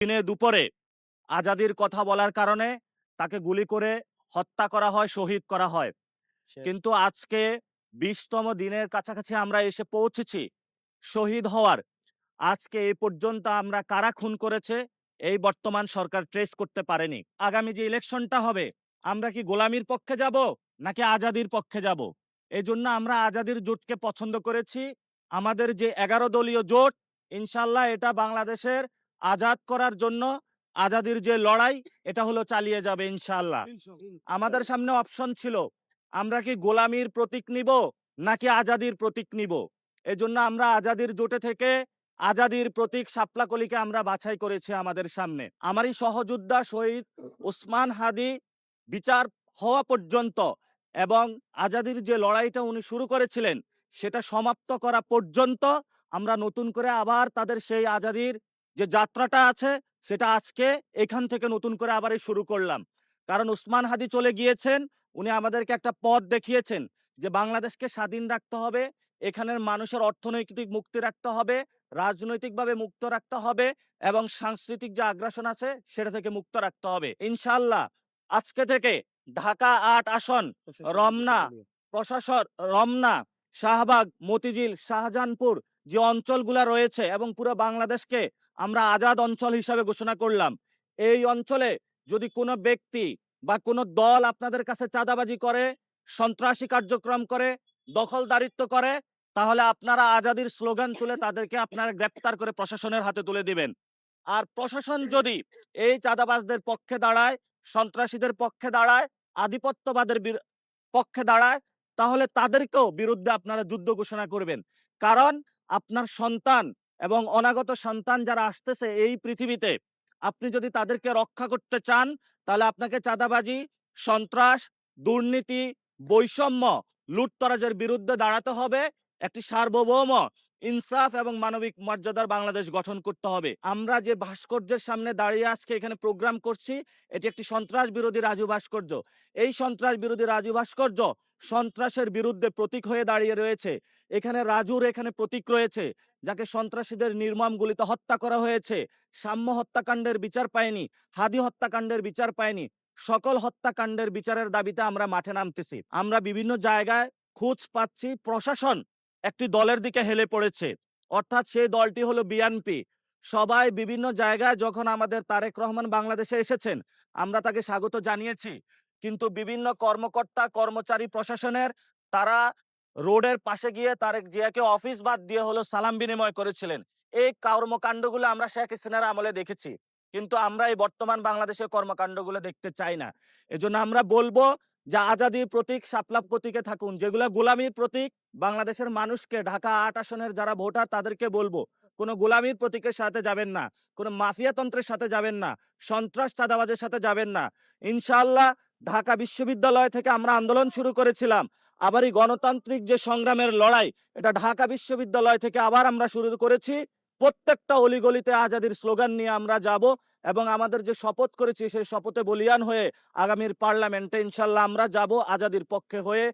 দিনে দুপুরে আজাদির কথা বলার কারণে তাকে গুলি করে হত্যা করা হয়, শহীদ করা হয়। কিন্তু আজকে ২০তম দিনের কাছাকাছি আমরা এসে পৌঁছেছি শহীদ হওয়ার। আজকে এই পর্যন্ত আমরা কারা খুন করেছে এই বর্তমান সরকার ট্রেস করতে পারেনি। আগামী যে ইলেকশনটা হবে, আমরা কি গোলামির পক্ষে যাব নাকি আজাদির পক্ষে যাব? এই জন্য আমরা আজাদির জোটকে পছন্দ করেছি। আমাদের যে ১১ দলীয় জোট, ইনশাল্লাহ এটা বাংলাদেশের আজাদ করার জন্য আজাদির যে লড়াই, এটা হলো চালিয়ে যাবে ইনশাল্লাহ। আমাদের সামনে অপশন ছিল, আমরা কি গোলামির প্রতীক নিব নাকি আজাদির প্রতীক নিব। এজন্য আমরা আজাদির জোটে থেকে আজাদির প্রতীক শাপলাকলিকে আমরা বাছাই করেছি আমাদের সামনে। আমারই সহযোদ্ধা শহীদ ওসমান হাদি বিচার হওয়া পর্যন্ত এবং আজাদির যে লড়াইটা উনি শুরু করেছিলেন সেটা সমাপ্ত করা পর্যন্ত আমরা নতুন করে আবার তাদের সেই আজাদির যে যাত্রাটা আছে সেটা আজকে এখান থেকে নতুন করে আবারই শুরু করলাম। কারণ ওসমান হাদি চলে গিয়েছেন, উনি আমাদেরকে একটা পথ দেখিয়েছেন যে বাংলাদেশকে স্বাধীন রাখতে হবে, এখানের মানুষের অর্থনৈতিক মুক্তি রাখতে হবে, রাজনৈতিকভাবে মুক্ত রাখতে হবে এবং সাংস্কৃতিক যে আগ্রাসন আছে সেটা থেকে মুক্ত রাখতে হবে। ইনশাআল্লাহ আজকে থেকে ঢাকা ৮ আসন, রমনা প্রশাসন, রমনা, শাহবাগ, মতিঝিল, শাহজাহানপুর যে অঞ্চলগুলা রয়েছে এবং পুরো বাংলাদেশকে আমরা আজাদ অঞ্চল হিসাবে ঘোষণা করলাম। এই অঞ্চলে যদি কোনো ব্যক্তি বা কোনো দল আপনাদের কাছে চাঁদাবাজি করে, সন্ত্রাসী কার্যক্রম করে, দখলদারিত্ব করে, তাহলে আপনারা আজাদির স্লোগান তুলে তাদেরকে আপনারা গ্রেপ্তার করে প্রশাসনের হাতে তুলে দিবেন। আর প্রশাসন যদি এই চাঁদাবাজদের পক্ষে দাঁড়ায়, সন্ত্রাসীদের পক্ষে দাঁড়ায়, আধিপত্যবাদের পক্ষে দাঁড়ায়, তাহলে তাদেরকেও বিরুদ্ধে আপনারা যুদ্ধ ঘোষণা করবেন। কারণ আপনার সন্তান এবং অনাগত সন্তান যারা আসতেছে এই পৃথিবীতে, আপনি যদি তাদেরকে রক্ষা করতে চান তাহলে আপনাকে চাঁদাবাজি, সন্ত্রাস, দুর্নীতি, বৈষম্য, লুটতরাজের বিরুদ্ধে দাঁড়াতে হবে। একটি সার্বভৌম, ইনসাফ এবং মানবিক মর্যাদার বাংলাদেশ গঠন করতে হবে। আমরা যে ভাস্কর্যের সামনে দাঁড়িয়ে আজকে এখানে প্রোগ্রাম করছি, এটি একটি সন্ত্রাস বিরোধী রাজু ভাস্কর্য। এই সন্ত্রাস বিরোধী রাজু ভাস্কর্য সন্ত্রাসের বিরুদ্ধে প্রতীক হয়ে দাঁড়িয়ে রয়েছে। এখানে রাজুর এখানে প্রতীক রয়েছে, যাকে সন্ত্রাসীদের নির্মম গুলিতে হত্যা করা হয়েছে। সাম্য হত্যাকাণ্ডের বিচার পায়নি, হাদি হত্যাকাণ্ডের বিচার পায়নি। সকল হত্যাকাণ্ডের বিচারের দাবিতে আমরা মাঠে নামতেছি। আমরা বিভিন্ন জায়গায় খোঁজ পাচ্ছি প্রশাসন একটি দলের দিকে হেলে পড়েছে, অর্থাৎ সেই দলটি হলো বিএনপি। সবাই বিভিন্ন জায়গায়, যখন আমাদের তারেক রহমান বাংলাদেশে এসেছেন আমরা তাকে স্বাগত জানিয়েছি, কিন্তু বিভিন্ন কর্মকর্তা কর্মচারী প্রশাসনের তারা রোডের পাশে গিয়ে তারেক জিয়াকে অফিস বাদ দিয়ে হলো সালাম বিনিময় করেছিলেন। এই কর্মকাণ্ডগুলো আমরা শেখ হাসিনার আমলে দেখেছি, কিন্তু আমরা এই বর্তমান বাংলাদেশের কর্মকাণ্ডগুলো দেখতে চাই না। এজন্য আমরা বলবো যে আজাদির প্রতীক শাপলা প্রতীকে থাকুন। যেগুলো গোলামির প্রতীক, বাংলাদেশের মানুষকে, ঢাকা ৮ আসনের যারা ভোটার তাদেরকে বলবো কোনো গোলামির প্রতীকের সাথে যাবেন না, কোনো মাফিয়াতন্ত্রের সাথে যাবেন না, সন্ত্রাস চাঁদাবাজের সাথে যাবেন না। ইনশাআল্লাহ ঢাকা বিশ্ববিদ্যালয় থেকে আমরা আন্দোলন শুরু করেছিলাম, আবার এই গণতান্ত্রিক যে সংগ্রামের লড়াই, এটা ঢাকা বিশ্ববিদ্যালয় থেকে আবার আমরা শুরু করেছি। প্রত্যেকটা অলিগলিতে আজাদির স্লোগান নিয়ে আমরা যাব এবং আমাদের যে শপথ করেছি সেই শপথে বলিয়ান হয়ে আগামীর পার্লামেন্টে ইনশাল্লাহ আমরা যাব আজাদির পক্ষে হয়ে।